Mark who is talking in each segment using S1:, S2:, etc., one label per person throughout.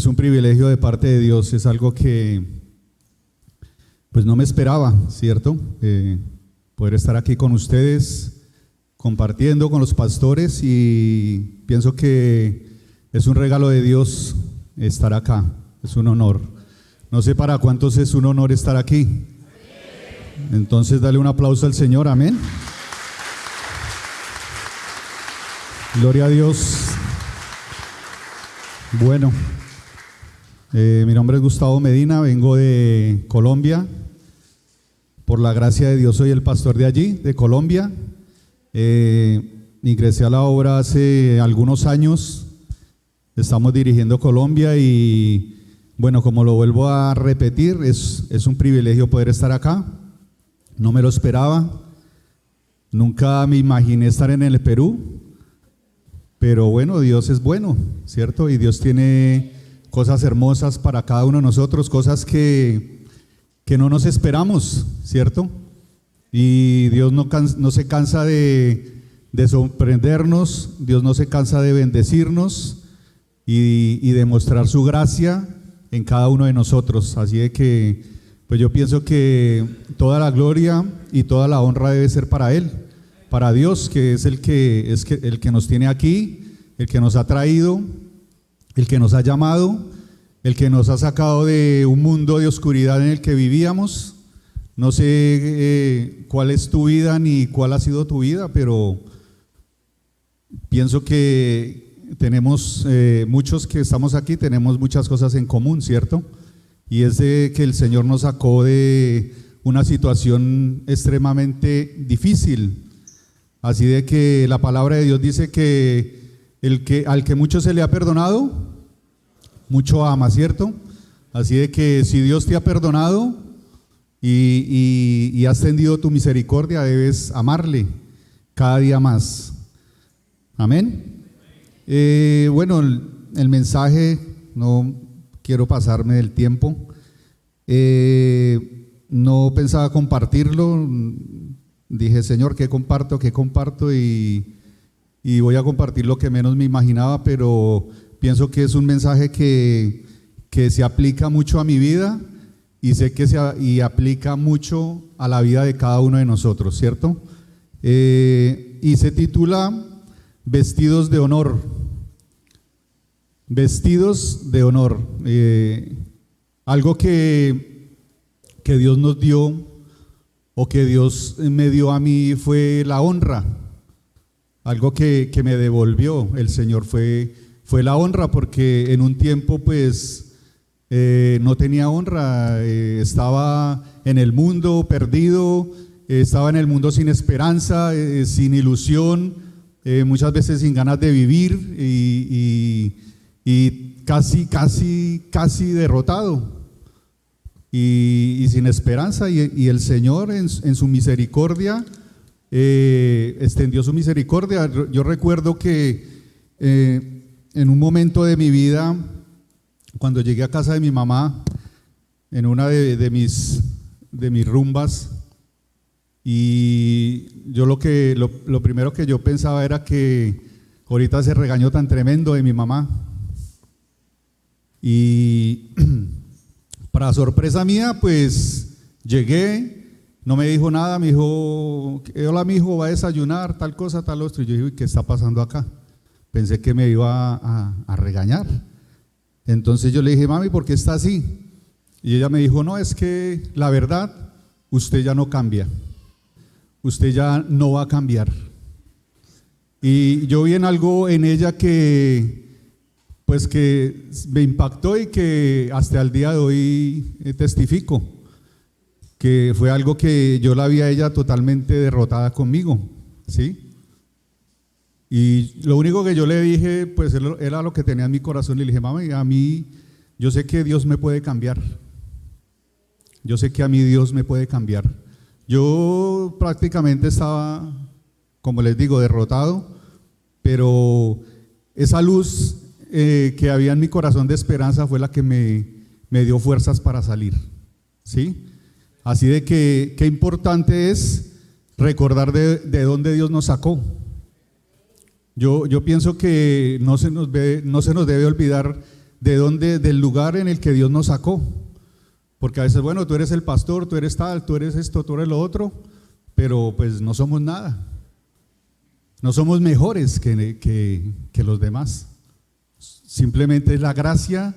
S1: Es un privilegio de parte de Dios, es algo que pues no me esperaba, ¿cierto? Poder estar aquí con ustedes, compartiendo con los pastores, y pienso que es un regalo de Dios estar acá, es un honor. No sé para cuántos es un honor estar aquí. Entonces dale un aplauso al Señor, amén. Gloria a Dios. Bueno, mi nombre es Gustavo Medina, vengo de Colombia. Por la gracia de Dios soy el pastor de allí, de Colombia. Ingresé a la obra hace algunos años. Estamos dirigiendo Colombia y bueno, como lo vuelvo a repetir, es un privilegio poder estar acá. No me lo esperaba. Nunca me imaginé estar en el Perú. Pero bueno, Dios es bueno, ¿cierto? Y Dios tiene cosas hermosas para cada uno de nosotros, cosas que no nos esperamos, ¿cierto? Y Dios no se cansa de sorprendernos, Dios no se cansa de bendecirnos y de mostrar su gracia en cada uno de nosotros. Así de que, pues yo pienso que toda la gloria y toda la honra debe ser para Él. Para Dios, que es el que nos tiene aquí, el que nos ha traído, el que nos ha llamado, el que nos ha sacado de un mundo de oscuridad en el que vivíamos. No sé cuál es tu vida ni cuál ha sido tu vida, pero pienso que tenemos, muchos que estamos aquí, tenemos muchas cosas en común, ¿cierto? Y es de que el Señor nos sacó de una situación extremadamente difícil. Así de que la palabra de Dios dice que al que mucho se le ha perdonado, mucho ama, ¿cierto? Así de que si Dios te ha perdonado y has tendido tu misericordia, debes amarle cada día más. Amén. Bueno, el mensaje, no quiero pasarme del tiempo. No pensaba compartirlo. Dije, Señor, ¿qué comparto? Y voy a compartir lo que menos me imaginaba, pero pienso que es un mensaje que se aplica mucho a mi vida y sé que y aplica mucho a la vida de cada uno de nosotros, ¿cierto? Y se titula Vestidos de Honor. Vestidos de honor. Algo que Dios nos dio, o que Dios me dio a mí, fue la honra. Algo que me devolvió el Señor fue la honra, porque en un tiempo pues no tenía honra, estaba en el mundo perdido, estaba en el mundo sin esperanza, sin ilusión, muchas veces sin ganas de vivir y casi derrotado. Y sin esperanza, y el Señor en su misericordia extendió su misericordia. Yo recuerdo que en un momento de mi vida, cuando llegué a casa de mi mamá, en una de mis rumbas, y yo lo primero que yo pensaba era que ahorita ese regaño tan tremendo de mi mamá, y para sorpresa mía, pues llegué, no me dijo nada, me dijo, hola mijo, va a desayunar, tal cosa, tal otro. Y yo dije, ¿qué está pasando acá? Pensé que me iba a regañar. Entonces yo le dije, mami, ¿por qué está así? Y ella me dijo, no, es que la verdad, usted ya no cambia, usted ya no va a cambiar. Y yo vi en algo en ella que me impactó y que hasta el día de hoy testifico, que fue algo que yo la vi a ella totalmente derrotada conmigo, ¿sí? Y lo único que yo le dije, pues era lo que tenía en mi corazón, y le dije, mami, a mí, yo sé que Dios me puede cambiar, yo sé que a mí Dios me puede cambiar. Yo prácticamente estaba, como les digo, derrotado, pero esa luz que había en mi corazón de esperanza fue la que me dio fuerzas para salir, ¿sí? Así de que qué importante es recordar de dónde Dios nos sacó. Yo pienso que no se nos debe olvidar del lugar en el que Dios nos sacó. Porque a veces, bueno, tú eres el pastor, tú eres tal, tú eres esto, tú eres lo otro, pero pues no somos nada. No somos mejores que los demás. Simplemente es la gracia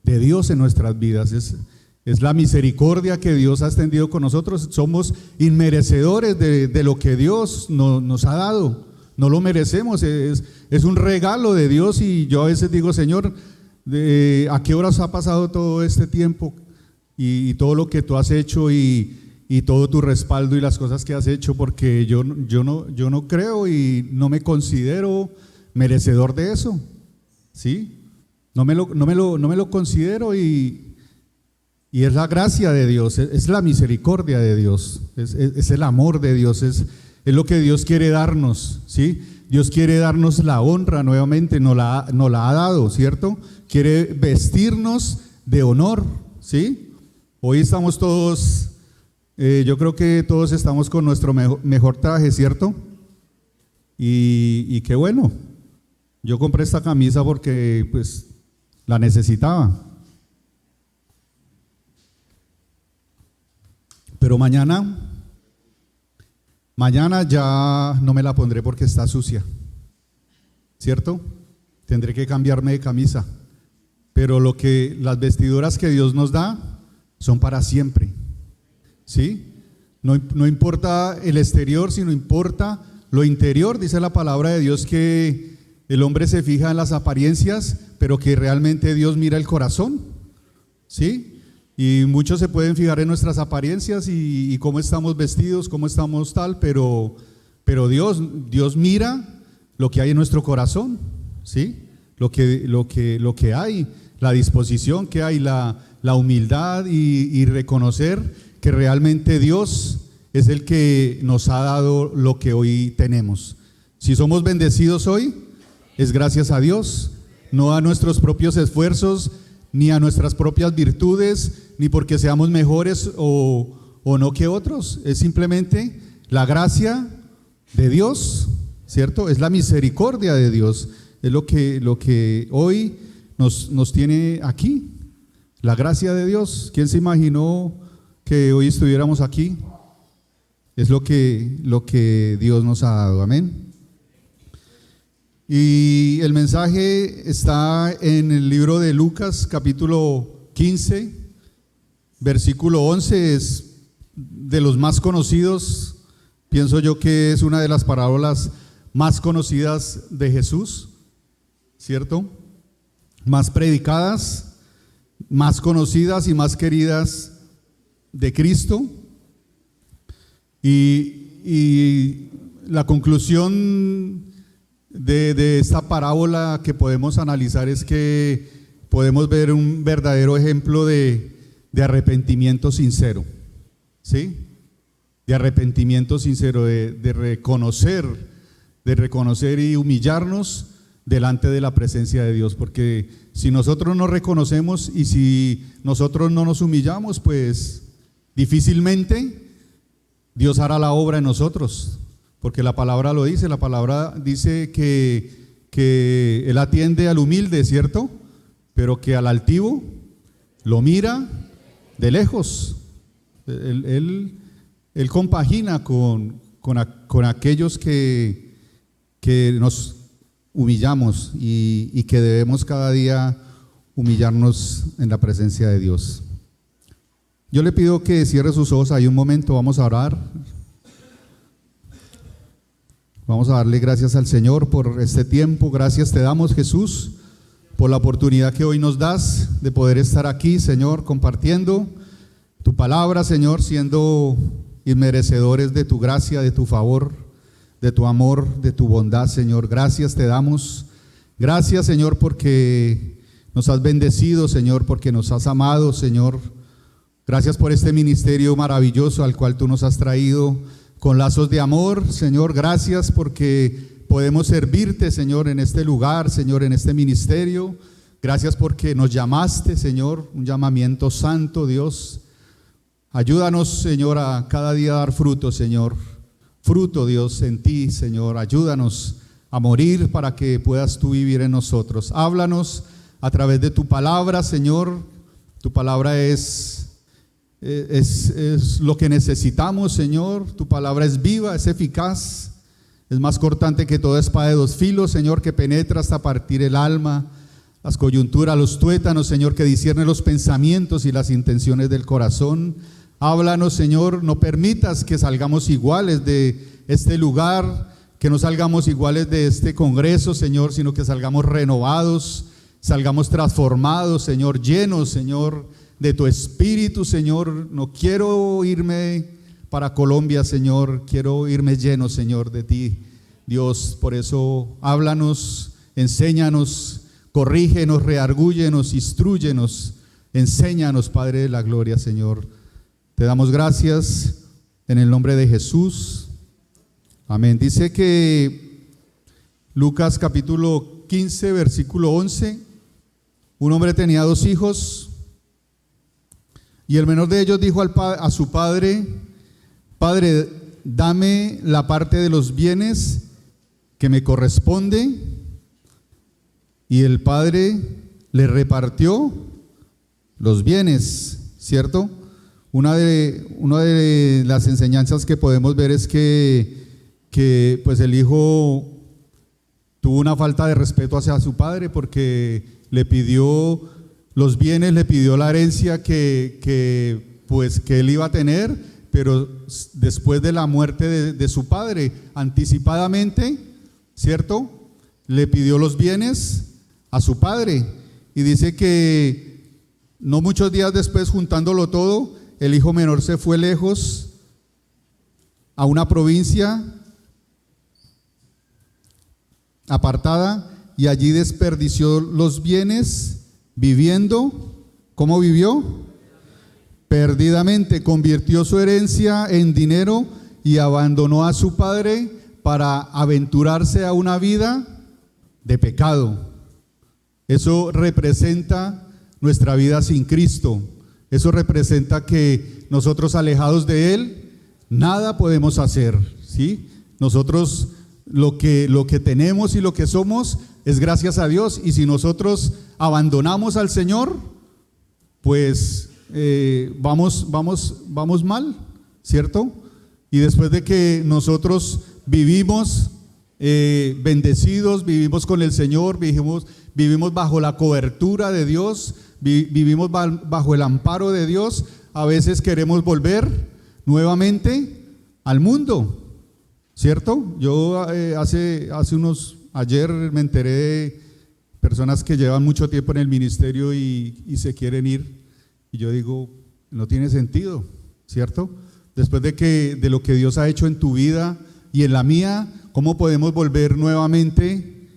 S1: de Dios en nuestras vidas. Es la misericordia que Dios ha extendido con nosotros. Somos inmerecedores de lo que Dios nos ha dado. No lo merecemos, es un regalo de Dios. Y yo a veces digo, Señor, ¿a qué horas ha pasado todo este tiempo? Y todo lo que tú has hecho y todo tu respaldo y las cosas que has hecho, porque yo no creo y no me considero merecedor de eso, ¿sí? No me lo considero y es la gracia de Dios, es la misericordia de Dios, es el amor de Dios, es lo que Dios quiere darnos, ¿sí? Dios quiere darnos la honra nuevamente, nos la ha dado, ¿cierto? Quiere vestirnos de honor, ¿sí? Hoy estamos todos, yo creo que todos estamos con nuestro mejor traje, ¿cierto? Y qué bueno, yo compré esta camisa porque pues la necesitaba. Pero mañana ya no me la pondré porque está sucia, ¿cierto? Tendré que cambiarme de camisa. Pero las vestiduras que Dios nos da son para siempre, ¿sí? No importa el exterior, sino importa lo interior. Dice la palabra de Dios que el hombre se fija en las apariencias, pero que realmente Dios mira el corazón, ¿sí? Y muchos se pueden fijar en nuestras apariencias y cómo estamos vestidos, cómo estamos tal, pero Dios mira lo que hay en nuestro corazón, ¿sí? Lo que hay, la disposición que hay, la humildad y reconocer que realmente Dios es el que nos ha dado lo que hoy tenemos. Si somos bendecidos hoy, es gracias a Dios, no a nuestros propios esfuerzos, ni a nuestras propias virtudes, ni porque seamos mejores o no que otros. Es simplemente la gracia de Dios, ¿cierto? Es la misericordia de Dios, es lo que hoy nos tiene aquí. La gracia de Dios. ¿Quién se imaginó que hoy estuviéramos aquí? Es lo que Dios nos ha dado. Amén. Y el mensaje está en el libro de Lucas, capítulo 15, versículo 11. Es de los más conocidos. Pienso yo que es una de las parábolas más conocidas de Jesús, ¿cierto? Más predicadas, más conocidas y más queridas de Cristo. Y la conclusión de esta parábola que podemos analizar es que podemos ver un verdadero ejemplo de arrepentimiento sincero, ¿sí? De arrepentimiento sincero, de reconocer y humillarnos delante de la presencia de Dios, porque si nosotros no reconocemos y si nosotros no nos humillamos, pues difícilmente Dios hará la obra en nosotros, porque la palabra lo dice, la palabra dice que Él atiende al humilde, ¿cierto? Pero que al altivo lo mira de lejos. Él compagina con aquellos que nos humillamos y que debemos cada día humillarnos en la presencia de Dios. Yo le pido que cierre sus ojos ahí un momento, vamos a orar. Vamos a darle gracias al Señor por este tiempo. Gracias te damos, Jesús, por la oportunidad que hoy nos das de poder estar aquí, Señor, compartiendo tu palabra, Señor, siendo inmerecedores de tu gracia, de tu favor, de tu amor, de tu bondad, Señor. Gracias te damos. Gracias, Señor, porque nos has bendecido, Señor, porque nos has amado, Señor. Gracias por este ministerio maravilloso al cual tú nos has traído con lazos de amor, Señor. Gracias porque podemos servirte, Señor, en este lugar, Señor, en este ministerio. Gracias porque nos llamaste, Señor, un llamamiento santo, Dios. Ayúdanos, Señor, a cada día dar fruto, Señor. Fruto, Dios, en ti, Señor. Ayúdanos a morir para que puedas tú vivir en nosotros. Háblanos a través de tu palabra, Señor. Tu palabra es lo que necesitamos, Señor. Tu palabra es viva, es eficaz, es más cortante que toda espada de dos filos, Señor, que penetra hasta partir el alma, las coyunturas, los tuétanos, Señor, que discierne los pensamientos y las intenciones del corazón. Háblanos, Señor, no permitas que salgamos iguales de este lugar, que no salgamos iguales de este congreso, Señor, sino que salgamos renovados, salgamos transformados, Señor, llenos, Señor, de tu espíritu, Señor. No quiero irme para Colombia, Señor, quiero irme lleno, Señor, de ti, Dios. Por eso háblanos, enséñanos, corrígenos, reargúyenos, instrúyenos, enséñanos, Padre de la gloria, Señor. Te damos gracias en el nombre de Jesús. Amén. Dice que Lucas capítulo 15, versículo 11, un hombre tenía 2 hijos y el menor de ellos dijo a su padre: Padre, dame la parte de los bienes que me corresponde. Y el padre le repartió los bienes, ¿cierto? Una de las enseñanzas que podemos ver es que pues el hijo tuvo una falta de respeto hacia su padre, porque le pidió los bienes, le pidió la herencia que él iba a tener, pero después de la muerte de su padre, anticipadamente, ¿cierto? Le pidió los bienes a su padre, y dice que no muchos días después, juntándolo todo, el hijo menor se fue lejos a una provincia apartada y allí desperdició los bienes viviendo. ¿Cómo vivió? Perdidamente. Convirtió su herencia en dinero y abandonó a su padre para aventurarse a una vida de pecado. Eso representa nuestra vida sin Cristo. Eso representa que nosotros, alejados de Él, nada podemos hacer, ¿sí? Nosotros lo que tenemos y lo que somos es gracias a Dios, y si nosotros abandonamos al Señor, pues vamos mal, ¿cierto? Y después de que nosotros vivimos bendecidos, vivimos con el Señor, vivimos bajo la cobertura de Dios, vivimos bajo el amparo de Dios, a veces queremos volver nuevamente al mundo, ¿cierto? Yo ayer me enteré de personas que llevan mucho tiempo en el ministerio y se quieren ir, y yo digo, no tiene sentido, ¿cierto? Después de lo que Dios ha hecho en tu vida y en la mía, ¿cómo podemos volver nuevamente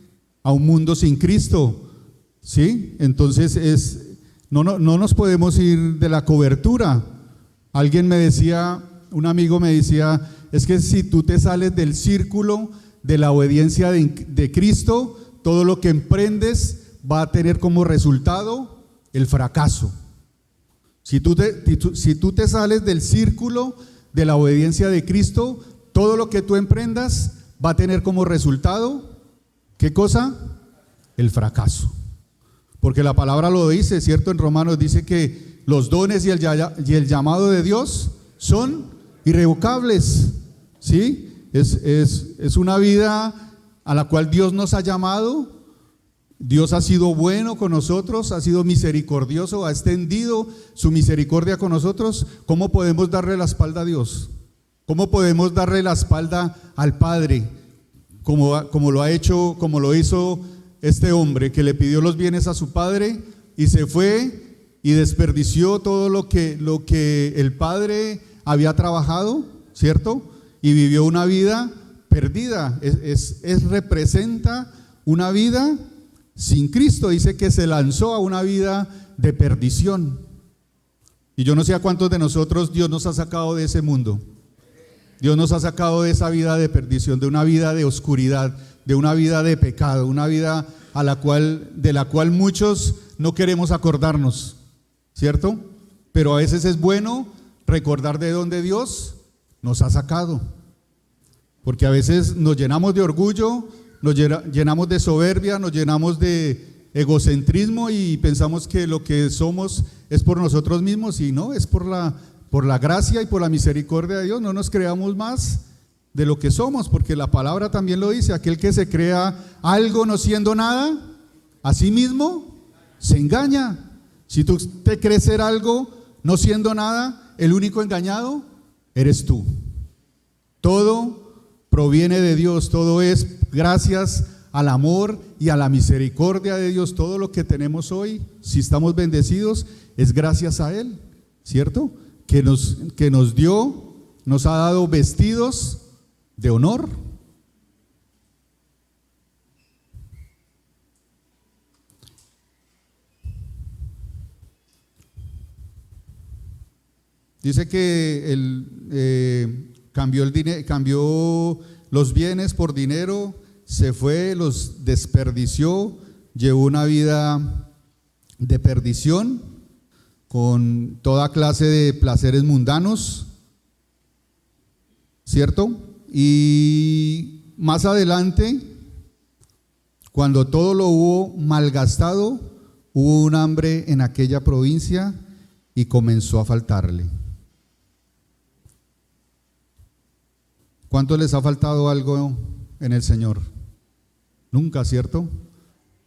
S1: a un mundo sin Cristo? ¿Sí? Entonces no nos podemos ir de la cobertura. Alguien me decía, un amigo me decía, es que si tú te sales del círculo de la obediencia de Cristo, todo lo que emprendes va a tener como resultado el fracaso. Si tú te sales del círculo de la obediencia de Cristo, todo lo que tú emprendas va a tener como resultado, ¿qué cosa? El fracaso. Porque la palabra lo dice, ¿cierto? En Romanos dice que los dones y el llamado de Dios son irrevocables, ¿sí? Es una vida a la cual Dios nos ha llamado. Dios ha sido bueno con nosotros, ha sido misericordioso, ha extendido su misericordia con nosotros. ¿Cómo podemos darle la espalda a Dios? ¿Cómo podemos darle la espalda al Padre? Como lo hizo este hombre que le pidió los bienes a su padre y se fue y desperdició todo lo que el padre había trabajado, ¿cierto? Y vivió una vida perdida. Representa una vida sin Cristo. Dice que se lanzó a una vida de perdición. Y yo no sé a cuántos de nosotros Dios nos ha sacado de ese mundo. Dios nos ha sacado de esa vida de perdición, de una vida de oscuridad, de una vida de pecado, una vida de la cual muchos no queremos acordarnos, ¿cierto? Pero a veces es bueno recordar de dónde Dios nos ha sacado, porque a veces nos llenamos de orgullo, nos llenamos de soberbia, nos llenamos de egocentrismo y pensamos que lo que somos es por nosotros mismos, y no, es por la gracia y por la misericordia de Dios. No nos creamos más de lo que somos, porque la palabra también lo dice: aquel que se crea algo no siendo nada, a sí mismo se engaña. Si tú te crees ser algo no siendo nada, el único engañado eres tú. Todo proviene de Dios, todo es gracias al amor y a la misericordia de Dios. Todo lo que tenemos hoy, si estamos bendecidos, es gracias a Él, ¿cierto? Que nos dio, nos ha dado vestidos de honor. Dice que cambió los bienes por dinero, se fue, los desperdició, llevó una vida de perdición con toda clase de placeres mundanos, ¿cierto? Y más adelante, cuando todo lo hubo malgastado, hubo un hambre en aquella provincia y comenzó a faltarle. ¿Cuánto les ha faltado algo en el Señor? Nunca, ¿cierto?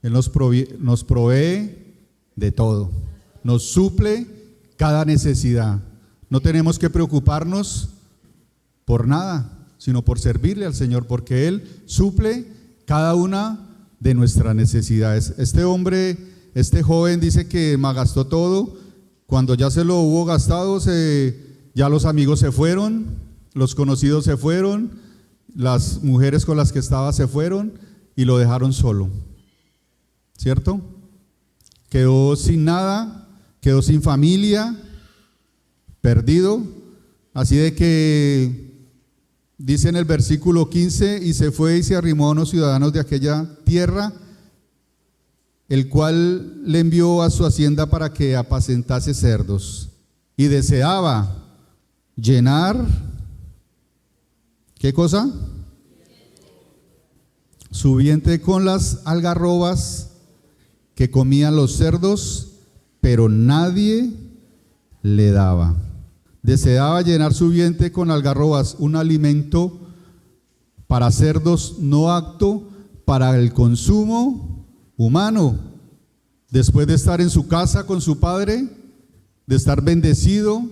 S1: Él nos provee de todo, nos suple cada necesidad. No tenemos que preocuparnos por nada, sino por servirle al Señor, porque Él suple cada una de nuestras necesidades. Este joven dice que malgastó todo. Cuando ya se lo hubo gastado, ya los amigos se fueron, los conocidos se fueron, las mujeres con las que estaba se fueron y lo dejaron solo, ¿cierto? Quedó sin nada, quedó sin familia, perdido. Así de que dice en el versículo 15: y se fue y se arrimó a unos ciudadanos de aquella tierra, el cual le envió a su hacienda para que apacentase cerdos, y deseaba llenar, ¿qué cosa? Su vientre con las algarrobas que comían los cerdos, pero nadie le daba. Deseaba llenar su vientre con algarrobas, un alimento para cerdos no apto para el consumo humano. Después de estar en su casa con su padre, de estar bendecido,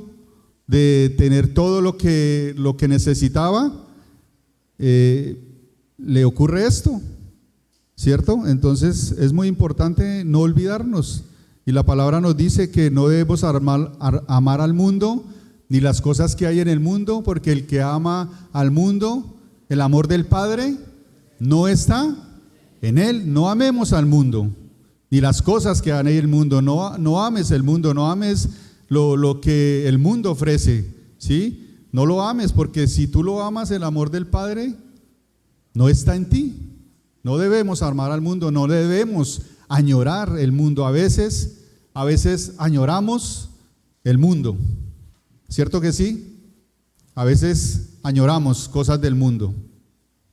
S1: de tener todo lo que necesitaba, le ocurre esto, ¿cierto? Entonces es muy importante no olvidarnos, y la palabra nos dice que no debemos amar al mundo ni las cosas que hay en el mundo, porque el que ama al mundo, el amor del Padre no está en él. No amemos al mundo ni las cosas que hay en el mundo. No ames el mundo, no ames lo que el mundo ofrece, ¿sí? No lo ames, porque si tú lo amas, el amor del Padre no está en ti. No debemos amar al mundo, no debemos añorar el mundo. A veces añoramos el mundo, ¿cierto que sí? A veces añoramos cosas del mundo,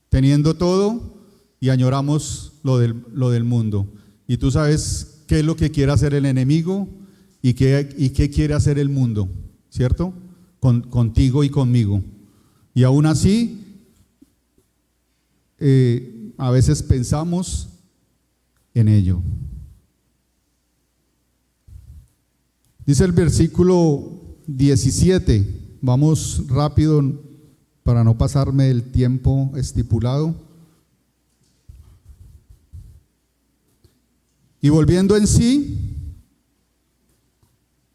S1: teniendo todo, y añoramos lo del mundo. Y tú sabes qué es lo que quiere hacer el enemigo y qué quiere hacer el mundo, ¿cierto? Contigo y conmigo. Y aún así, a veces pensamos en ello. Dice el versículo 17, vamos rápido para no pasarme el tiempo estipulado. Y volviendo en sí,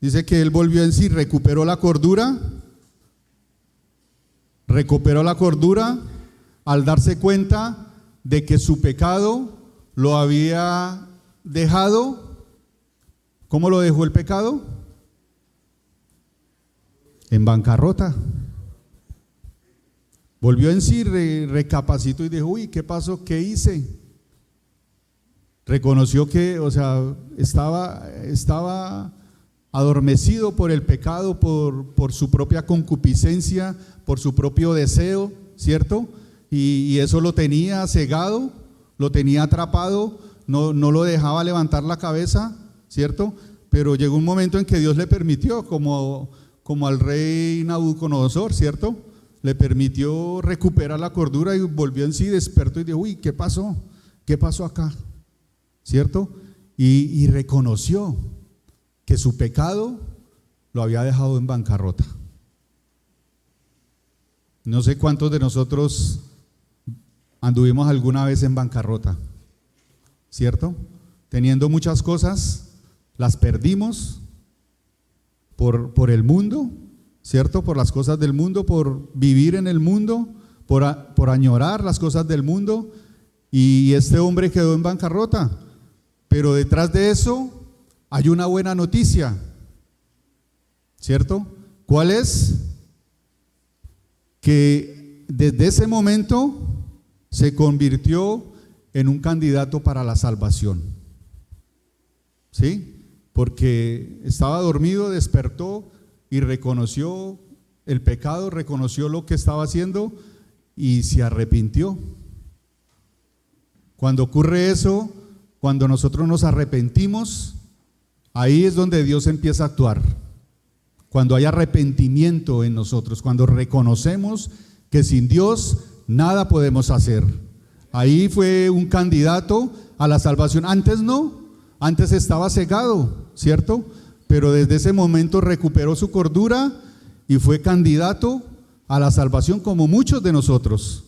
S1: dice que él volvió en sí, recuperó la cordura al darse cuenta de que su pecado lo había dejado. ¿Cómo lo dejó el pecado? En bancarrota. Volvió en sí, recapacitó y dijo: uy, ¿qué pasó? ¿Qué hice? Reconoció que, estaba adormecido por el pecado, por su propia concupiscencia, por su propio deseo, ¿cierto? Y eso lo tenía cegado, lo tenía atrapado, no lo dejaba levantar la cabeza, ¿cierto? Pero llegó un momento en que Dios le permitió, como al rey Nabucodonosor, ¿cierto? Le permitió recuperar la cordura y volvió en sí, despertó y dijo, uy, ¿qué pasó? ¿Qué pasó acá? ¿Cierto? Y reconoció que su pecado lo había dejado en bancarrota. No sé cuántos de nosotros anduvimos alguna vez en bancarrota, ¿cierto? Teniendo muchas cosas, las perdimos por el mundo, ¿cierto? Por las cosas del mundo, por vivir en el mundo, por añorar las cosas del mundo, y este hombre quedó en bancarrota. Pero detrás de eso hay una buena noticia, ¿cierto? ¿Cuál es? Que desde ese momento se convirtió en un candidato para la salvación, ¿sí? Porque estaba dormido, despertó y reconoció el pecado, reconoció lo que estaba haciendo y se arrepintió. Cuando ocurre eso, cuando nosotros nos arrepentimos, ahí es donde Dios empieza a actuar. Cuando hay arrepentimiento en nosotros, cuando reconocemos que sin Dios nada podemos hacer. Ahí fue un candidato a la salvación. Antes no, antes estaba cegado, ¿cierto? Pero desde ese momento recuperó su cordura y fue candidato a la salvación, como muchos de nosotros,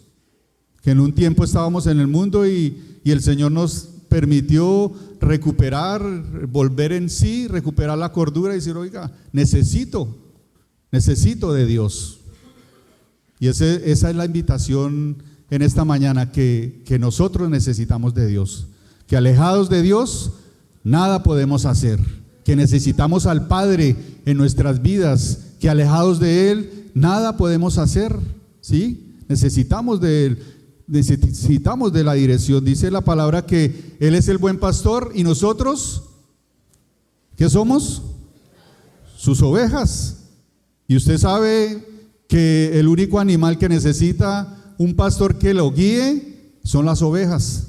S1: que en un tiempo estábamos en el mundo y el Señor nos permitió recuperar, volver en sí, recuperar la cordura y decir, oiga, necesito de Dios. Y esa es la invitación en esta mañana, que nosotros necesitamos de Dios, que alejados de Dios nada podemos hacer, que necesitamos al Padre en nuestras vidas, que alejados de Él nada podemos hacer, ¿sí? Necesitamos de Él. Necesitamos de la dirección. Dice la palabra que Él es el buen pastor y nosotros, ¿qué somos? Sus ovejas. Y usted sabe que el único animal que necesita un pastor que lo guíe son las ovejas.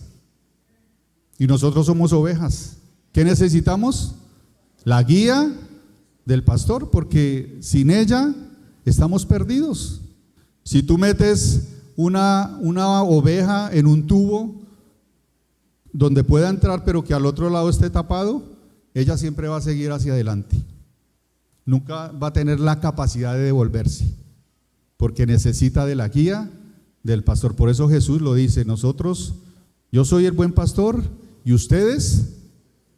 S1: Y nosotros somos ovejas. ¿Qué necesitamos? La guía del pastor, porque sin ella estamos perdidos. Si tú metes una oveja en un tubo donde pueda entrar, pero que al otro lado esté tapado, ella siempre va a seguir hacia adelante. Nunca va a tener la capacidad de devolverse, porque necesita de la guía del pastor. Por eso Jesús lo dice: yo soy el buen pastor y ustedes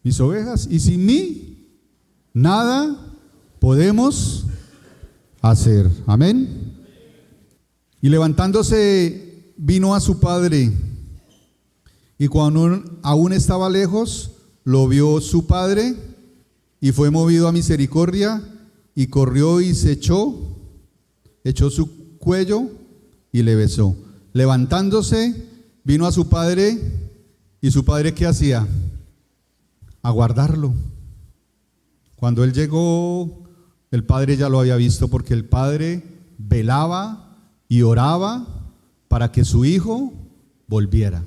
S1: mis ovejas, y sin mí nada podemos hacer. Amén. Y levantándose vino a su padre, y cuando aún estaba lejos, lo vio su padre, y fue movido a misericordia, y corrió y se echó su cuello y le besó. Levantándose vino a su padre, y su padre, ¿qué hacía? Aguardarlo. Cuando él llegó, el padre ya lo había visto, porque el padre velaba y oraba para que su hijo volviera.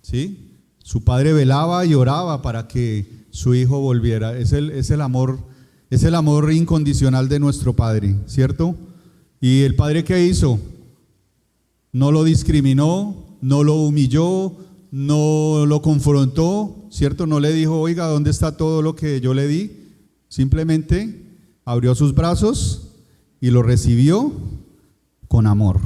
S1: ¿Sí? Su padre velaba y oraba para que su hijo volviera. Es el amor incondicional de nuestro Padre, ¿cierto? Y el Padre, ¿qué hizo? No lo discriminó, no lo humilló, no lo confrontó, ¿cierto? No le dijo, oiga, ¿dónde está todo lo que yo le di? Simplemente abrió sus brazos y lo recibió con amor.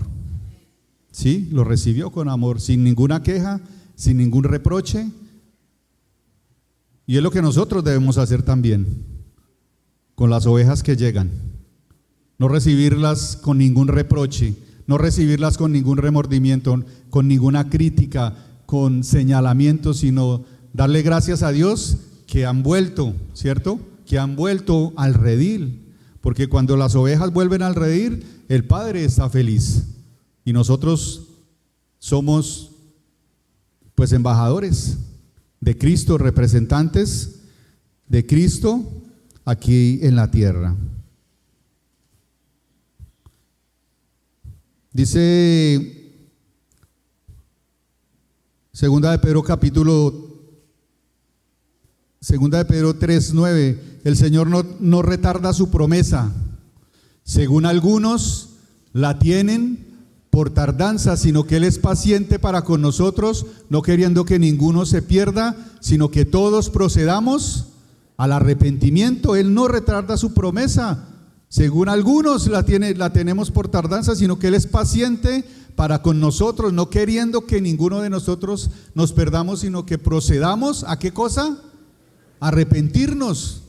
S1: Sí, lo recibió con amor, sin ninguna queja, sin ningún reproche. Y es lo que nosotros debemos hacer también con las ovejas que llegan. No recibirlas con ningún reproche, no recibirlas con ningún remordimiento, con ninguna crítica, con señalamiento, sino darle gracias a Dios que han vuelto, ¿cierto? Que han vuelto al redil. Porque cuando las ovejas vuelven al redil, el Padre está feliz. Y nosotros somos, pues, embajadores de Cristo, representantes de Cristo aquí en la tierra. Dice Segunda de Pedro capítulo Segunda de Pedro 3:9, el Señor no retarda su promesa, según algunos la tienen por tardanza, sino que Él es paciente para con nosotros, no queriendo que ninguno se pierda, sino que todos procedamos al arrepentimiento. Él no retarda su promesa, según algunos la tenemos por tardanza, sino que Él es paciente para con nosotros, no queriendo que ninguno de nosotros nos perdamos, sino que procedamos ¿a qué cosa? A arrepentirnos,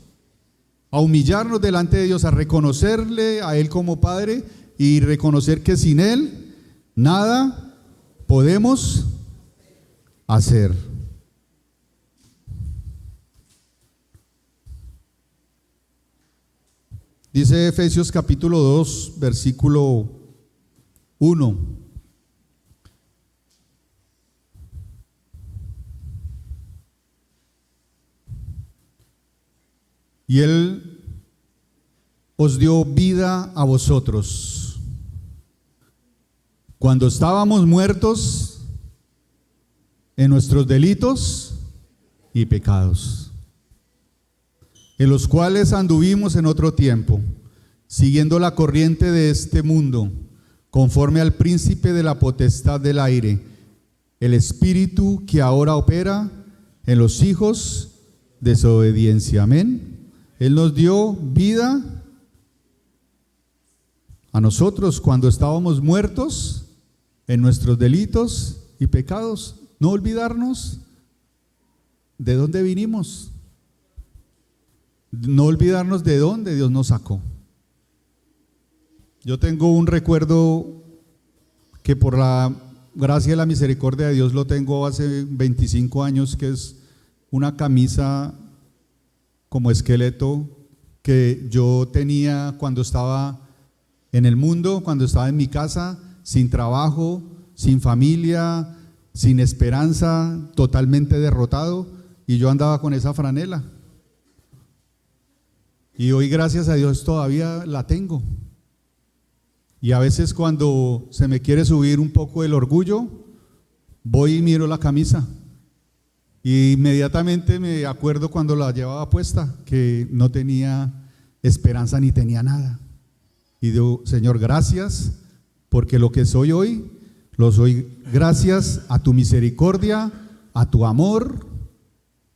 S1: a humillarnos delante de Dios, a reconocerle a Él como Padre y reconocer que sin Él nada podemos hacer. Dice Efesios capítulo 2, versículo 1. Y Él os dio vida a vosotros cuando estábamos muertos en nuestros delitos y pecados, en los cuales anduvimos en otro tiempo, siguiendo la corriente de este mundo, conforme al príncipe de la potestad del aire, el espíritu que ahora opera en los hijos de desobediencia. Amén. Él nos dio vida a nosotros cuando estábamos muertos en nuestros delitos y pecados. No olvidarnos de dónde vinimos, no olvidarnos de dónde Dios nos sacó. Yo tengo un recuerdo que por la gracia y la misericordia de Dios lo tengo hace 25 años, que es una camisa como esqueleto que yo tenía cuando estaba en el mundo, cuando estaba en mi casa, sin trabajo, sin familia, sin esperanza, totalmente derrotado, y yo andaba con esa franela. Y hoy, gracias a Dios, todavía la tengo. Y a veces cuando se me quiere subir un poco el orgullo, voy y miro la camisa. Y inmediatamente me acuerdo cuando la llevaba puesta, que no tenía esperanza ni tenía nada. Y digo, Señor, gracias, porque lo que soy hoy, lo soy gracias a tu misericordia, a tu amor,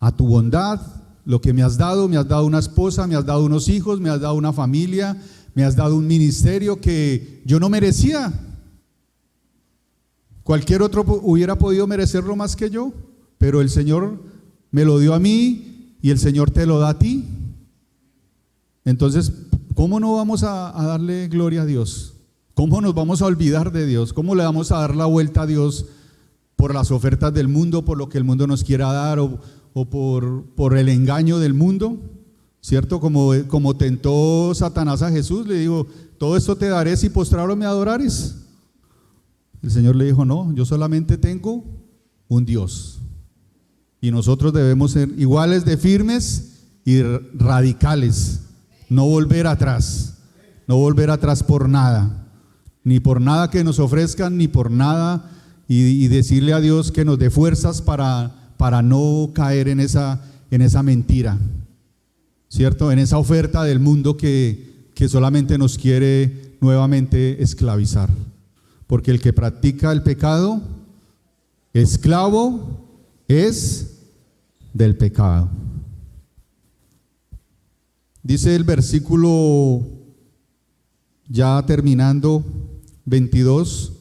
S1: a tu bondad. Lo que me has dado una esposa, me has dado unos hijos, me has dado una familia, me has dado un ministerio que yo no merecía. Cualquier otro hubiera podido merecerlo más que yo, pero el Señor me lo dio a mí y el Señor te lo da a ti. Entonces, ¿cómo no vamos a darle gloria a Dios? ¿Cómo nos vamos a olvidar de Dios? ¿Cómo le vamos a dar la vuelta a Dios por las ofertas del mundo, por lo que el mundo nos quiera dar o por el engaño del mundo? ¿Cierto? Como tentó Satanás a Jesús, le digo, todo esto te daré si postrado me adorares. El Señor le dijo, no, yo solamente tengo un Dios. Y nosotros debemos ser iguales de firmes y radicales. No volver atrás por nada, ni por nada que nos ofrezcan, ni por nada, y decirle a Dios que nos dé fuerzas para no caer en esa mentira, ¿cierto? En esa oferta del mundo que solamente nos quiere nuevamente esclavizar. Porque el que practica el pecado, esclavo es del pecado. Dice el versículo, ya terminando, 22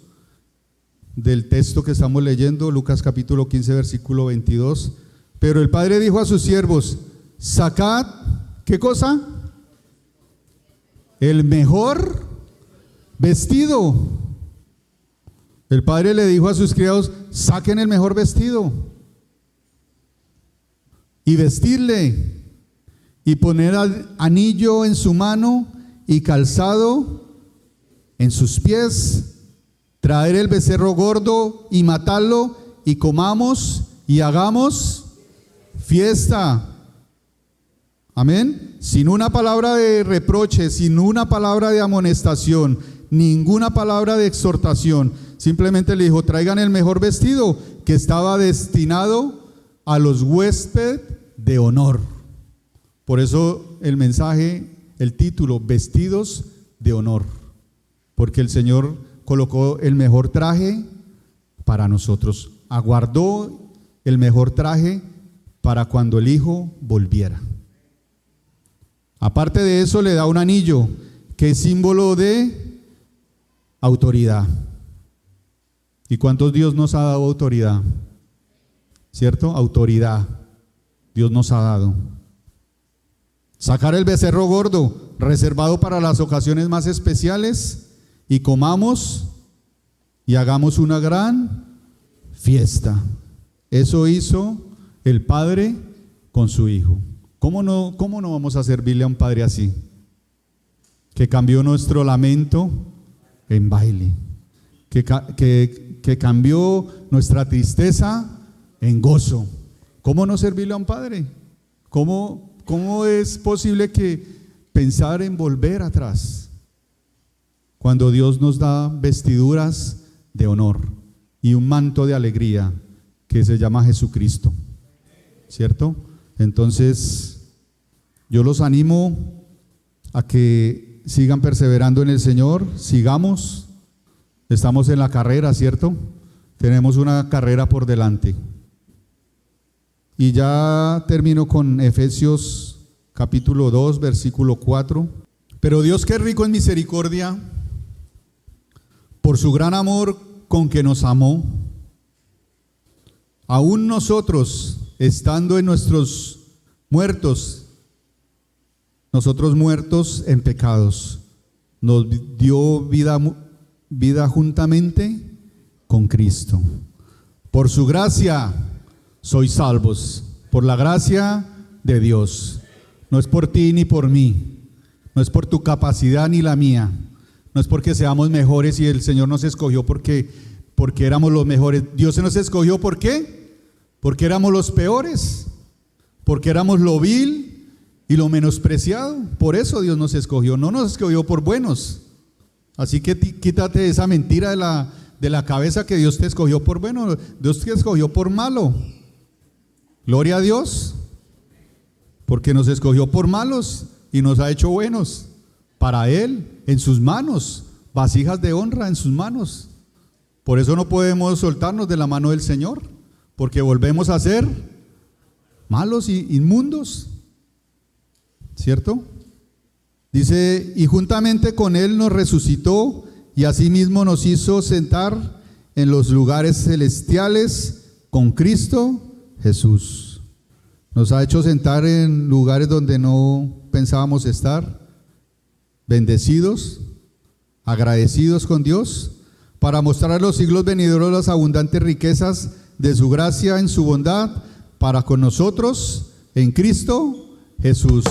S1: del texto que estamos leyendo, Lucas capítulo 15, versículo 22. Pero el Padre dijo a sus siervos, sacad, ¿qué cosa? El mejor vestido. El Padre le dijo a sus criados, saquen el mejor vestido y vestirle, y poner anillo en su mano y calzado en sus pies, traer el becerro gordo y matarlo, y comamos y hagamos fiesta. Amén. Sin una palabra de reproche, sin una palabra de amonestación, ninguna palabra de exhortación. Simplemente le dijo, traigan el mejor vestido que estaba destinado a los huéspedes de honor. Por eso el mensaje, el título, vestidos de honor, porque el Señor colocó el mejor traje para nosotros, aguardó el mejor traje para cuando el Hijo volviera. Aparte de eso, le da un anillo que es símbolo de autoridad. ¿Y cuántos Dios nos ha dado autoridad? ¿Cierto? Autoridad Dios nos ha dado. Sacar el becerro gordo, reservado para las ocasiones más especiales, y comamos y hagamos una gran fiesta. Eso hizo el Padre con su Hijo. ¿Cómo no vamos a servirle a un Padre así? Que cambió nuestro lamento en baile, que cambió nuestra tristeza en gozo. ¿Cómo no servirle a un Padre? ¿Cómo es posible que pensar en volver atrás cuando Dios nos da vestiduras de honor y un manto de alegría que se llama Jesucristo? ¿Cierto? Entonces, yo los animo a que sigan perseverando en el Señor, sigamos, estamos en la carrera, ¿cierto? Tenemos una carrera por delante. Y ya termino con Efesios capítulo 2, versículo 4. Pero Dios, que es rico en misericordia, por su gran amor con que nos amó, aún nosotros, estando en nosotros muertos en pecados, nos dio vida juntamente con Cristo. Por su gracia sois salvos, por la gracia de Dios. No es por ti ni por mí, no es por tu capacidad ni la mía, no es porque seamos mejores y el Señor nos escogió porque éramos los mejores. Dios se nos escogió, ¿por qué? Porque éramos los peores, porque éramos lo vil y lo menospreciado. Por eso Dios nos escogió, no nos escogió por buenos. Así que quítate esa mentira de la cabeza, que Dios te escogió por bueno. Dios te escogió por malo. Gloria a Dios, porque nos escogió por malos y nos ha hecho buenos para Él, en sus manos, vasijas de honra en sus manos. Por eso no podemos soltarnos de la mano del Señor, porque volvemos a ser malos y inmundos, ¿cierto? Dice, y juntamente con Él nos resucitó y asimismo nos hizo sentar en los lugares celestiales con Cristo Jesús. Nos ha hecho sentar en lugares donde no pensábamos estar, bendecidos, agradecidos con Dios, para mostrar a los siglos venideros las abundantes riquezas de su gracia en su bondad para con nosotros en Cristo Jesús.